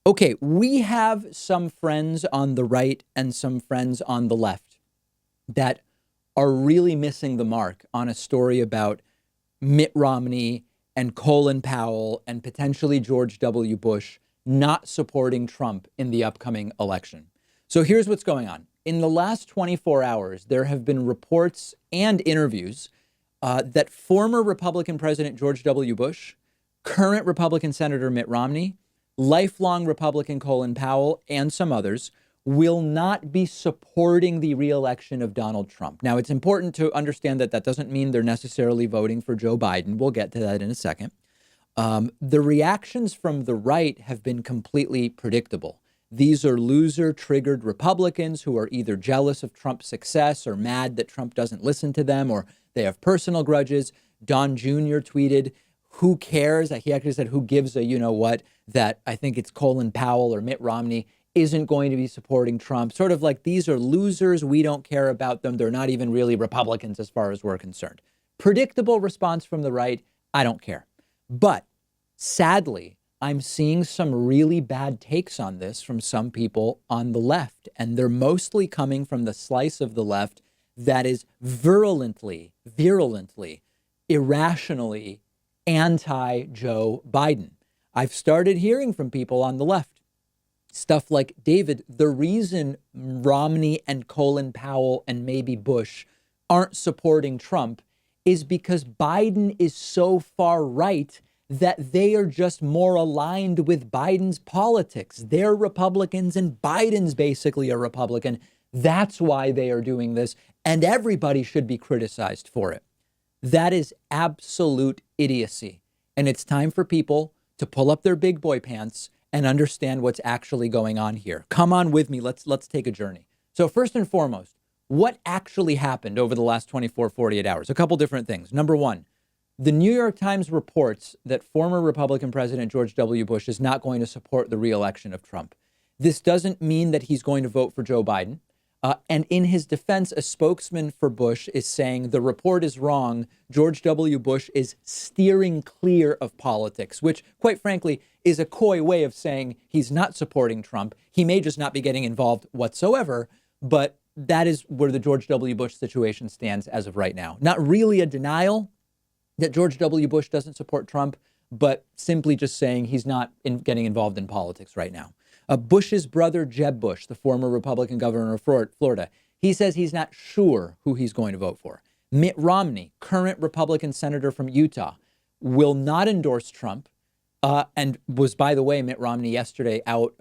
Okay, we have some friends on the right and some friends on the left that are really missing the mark on a story about Mitt Romney and Colin Powell and potentially George W. Bush not supporting Trump in the upcoming election. So here's what's going on. In the last 24 hours, there have been reports and interviews that former Republican President George W. Bush, current Republican Senator Mitt Romney, lifelong Republican Colin Powell, and some others will not be supporting the reelection of Donald Trump. Now, it's important to understand that that doesn't mean they're necessarily voting for Joe Biden. We'll get to that in a second. The reactions from the right have been completely predictable. These are loser-triggered Republicans who are either jealous of Trump's success or mad that Trump doesn't listen to them, or they have personal grudges. Don Jr. tweeted, "Who cares?" He actually said, "Who gives a you-know-what?" That I think it's Colin Powell or Mitt Romney isn't going to be supporting Trump. Sort of like, these are losers. We don't care about them. They're not even really Republicans as far as we're concerned. Predictable response from the right. I don't care. But sadly, I'm seeing some really bad takes on this from some people on the left, and they're mostly coming from the slice of the left that is virulently, irrationally anti-Joe Biden. I've started hearing from people on the left stuff like, David, the reason Romney and Colin Powell and maybe Bush aren't supporting Trump is because Biden is so far right that they are just more aligned with Biden's politics. They're Republicans and Biden's basically a Republican. That's why they are doing this, and everybody should be criticized for it. That is absolute idiocy. And it's time for people to pull up their big boy pants and understand what's actually going on here. Come on with me. Let's take a journey. So first and foremost, what actually happened over the last 24, 48 hours? A couple different things. Number one, the New York Times reports that former Republican President George W. Bush is not going to support the reelection of Trump. This doesn't mean that he's going to vote for Joe Biden. And in his defense, a spokesman for Bush is saying the report is wrong. George W. Bush is steering clear of politics, which, quite frankly, is a coy way of saying he's not supporting Trump. He may just not be getting involved whatsoever, but that is where the George W. Bush situation stands as of right now. Not really a denial that George W. Bush doesn't support Trump, but simply just saying he's not getting involved in politics right now. Bush's brother, Jeb Bush, the former Republican governor of Florida, he says he's not sure who he's going to vote for. Mitt Romney, current Republican senator from Utah, will not endorse Trump, and was, by the way, Mitt Romney yesterday out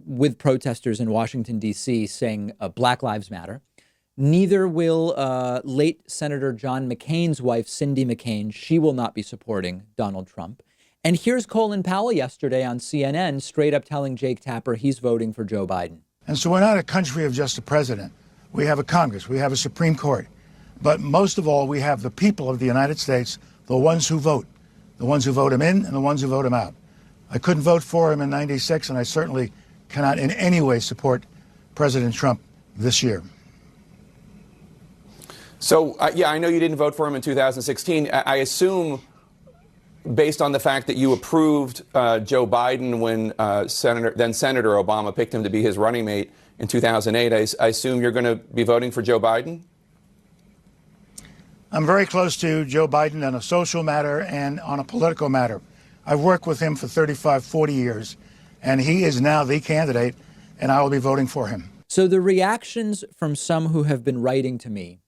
with protesters in Washington, D.C. saying Black Lives Matter. Neither will late Senator John McCain's wife, Cindy McCain. She will not be supporting Donald Trump. And here's Colin Powell yesterday on CNN, straight up telling Jake Tapper he's voting for Joe Biden. And so we're not a country of just a president. We have a Congress. We have a Supreme Court. But most of all, we have the people of the United States, the ones who vote him in and the ones who vote him out. I couldn't vote for him in '96, and I certainly cannot in any way support President Trump this year. So, yeah, I know you didn't vote for him in 2016. I assume, based on the fact that you approved Joe Biden when then Senator Obama picked him to be his running mate in 2008, I assume you're going to be voting for Joe Biden? I'm very close to Joe Biden on a social matter and on a political matter. I've worked with him for 35, 40 years, and he is now the candidate, and I will be voting for him. So the reactions from some who have been writing to me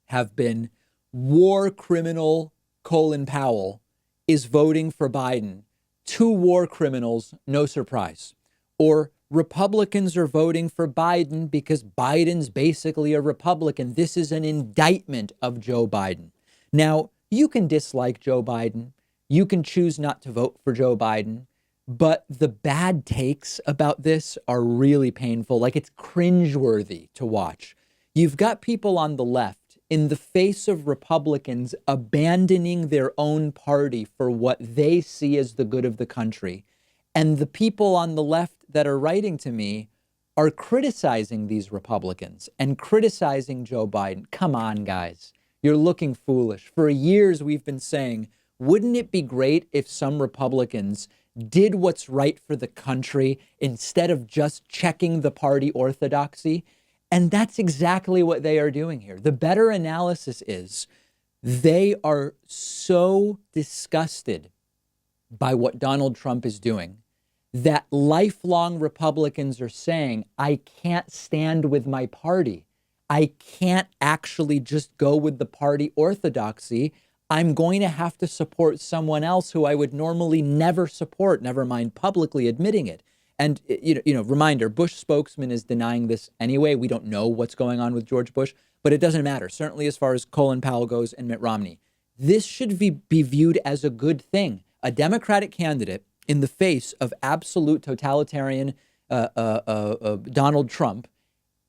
have been, war criminal Colin Powell is voting for Biden. Two war criminals, no surprise. Or Republicans are voting for Biden because Biden's basically a Republican. This is an indictment of Joe Biden. Now, you can dislike Joe Biden. You can choose not to vote for Joe Biden. But the bad takes about this are really painful. Like, it's cringeworthy to watch. You've got people on the left, in the face of Republicans abandoning their own party for what they see as the good of the country. And the people on the left that are writing to me are criticizing these Republicans and criticizing Joe Biden. Come on, guys. You're looking foolish. For years, we've been saying, wouldn't it be great if some Republicans did what's right for the country instead of just checking the party orthodoxy. And that's exactly what they are doing here. The better analysis is they are so disgusted by what Donald Trump is doing that lifelong Republicans are saying, I can't stand with my party. I can't actually just go with the party orthodoxy. I'm going to have to support someone else who I would normally never support, never mind publicly admitting it. And, reminder, Bush spokesman is denying this anyway. We don't know what's going on with George Bush, but it doesn't matter, certainly as far as Colin Powell goes and Mitt Romney. This should be viewed as a good thing. A Democratic candidate in the face of absolute totalitarian Donald Trump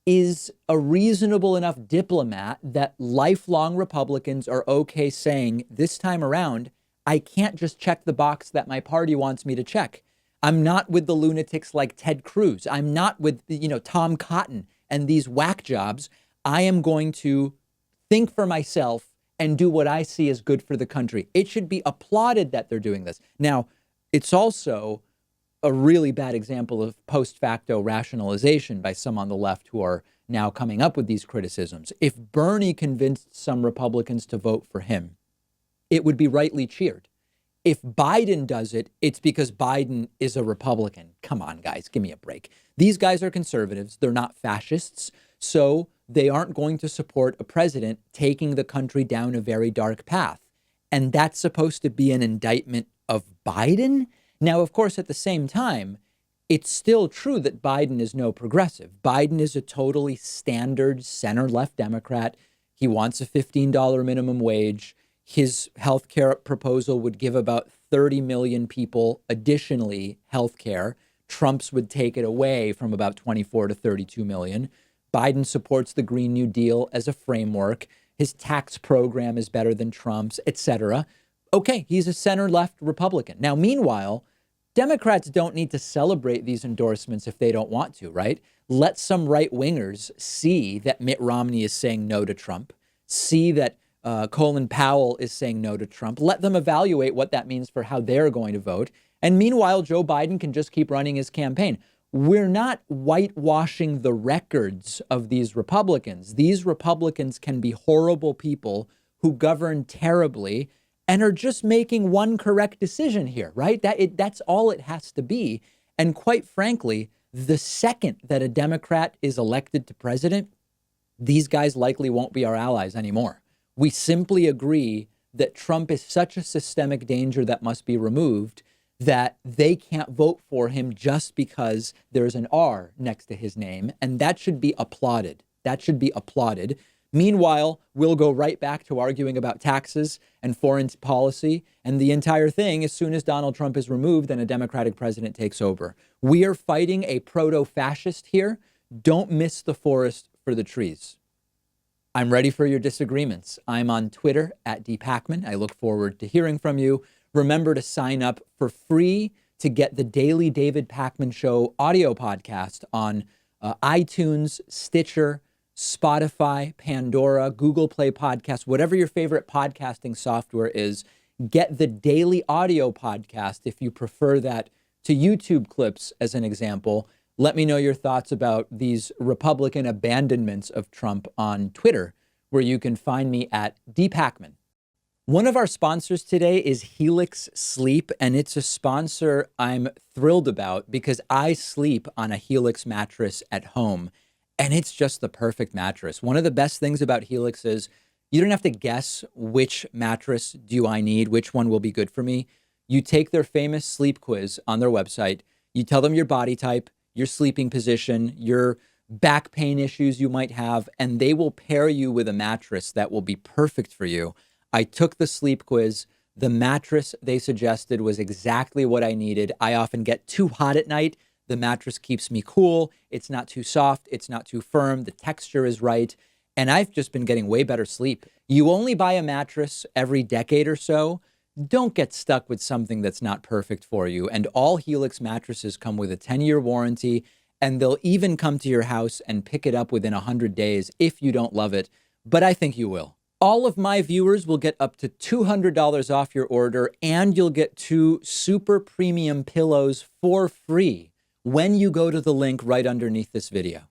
is a reasonable enough diplomat that lifelong Republicans are okay saying, this time around, I can't just check the box that my party wants me to check. I'm not with the lunatics like Ted Cruz. I'm not with, Tom Cotton and these whack jobs. I am going to think for myself and do what I see as good for the country. It should be applauded that they're doing this. Now, it's also a really bad example of post facto rationalization by some on the left who are now coming up with these criticisms. If Bernie convinced some Republicans to vote for him, it would be rightly cheered. If Biden does it, it's because Biden is a Republican. Come on, guys, give me a break. These guys are conservatives. They're not fascists. So they aren't going to support a president taking the country down a very dark path. And that's supposed to be an indictment of Biden? Now, of course, at the same time, it's still true that Biden is no progressive. Biden is a totally standard center-left Democrat. He wants a $15 minimum wage. His health care proposal would give about 30 million people additionally health care. Trump's would take it away from about 24 to 32 million. Biden supports the Green New Deal as a framework. His tax program is better than Trump's, etc. Okay, he's a center-left Republican. Now, meanwhile, Democrats don't need to celebrate these endorsements if they don't want to, right? Let some right-wingers see that Mitt Romney is saying no to Trump, see that Colin Powell is saying no to Trump. Let them evaluate what that means for how they're going to vote. And meanwhile, Joe Biden can just keep running his campaign. We're not whitewashing the records of these Republicans. These Republicans can be horrible people who govern terribly and are just making one correct decision here, right? That's all it has to be. And quite frankly, the second that a Democrat is elected to president, these guys likely won't be our allies anymore. We simply agree that Trump is such a systemic danger that must be removed that they can't vote for him just because there's an R next to his name. And that should be applauded. That should be applauded. Meanwhile, we'll go right back to arguing about taxes and foreign policy and the entire thing as soon as Donald Trump is removed and a Democratic president takes over. We are fighting a proto-fascist here. Don't miss the forest for the trees. I'm ready for your disagreements. I'm on Twitter at @Pakman. I look forward to hearing from you. Remember to sign up for free to get the daily David Pakman Show audio podcast on iTunes, Stitcher, Spotify, Pandora, Google Play Podcasts, whatever your favorite podcasting software is. Get the daily audio podcast if you prefer that to YouTube clips, as an example. Let me know your thoughts about these Republican abandonments of Trump on Twitter, where you can find me at @Pakman. One of our sponsors today is Helix Sleep, and it's a sponsor I'm thrilled about because I sleep on a Helix mattress at home, and it's just the perfect mattress. One of the best things about Helix is you don't have to guess which mattress do I need, which one will be good for me. You take their famous sleep quiz on their website, you tell them your body type, your sleeping position, your back pain issues you might have, and they will pair you with a mattress that will be perfect for you. I took the sleep quiz. The mattress they suggested was exactly what I needed. I often get too hot at night. The mattress keeps me cool. It's not too soft. It's not too firm. The texture is right. And I've just been getting way better sleep. You only buy a mattress every decade or so. Don't get stuck with something that's not perfect for you. And all Helix mattresses come with a 10-year warranty, and they'll even come to your house and pick it up within 100 days if you don't love it. But I think you will. All of my viewers will get up to $200 off your order, and you'll get 2 super premium pillows for free when you go to the link right underneath this video.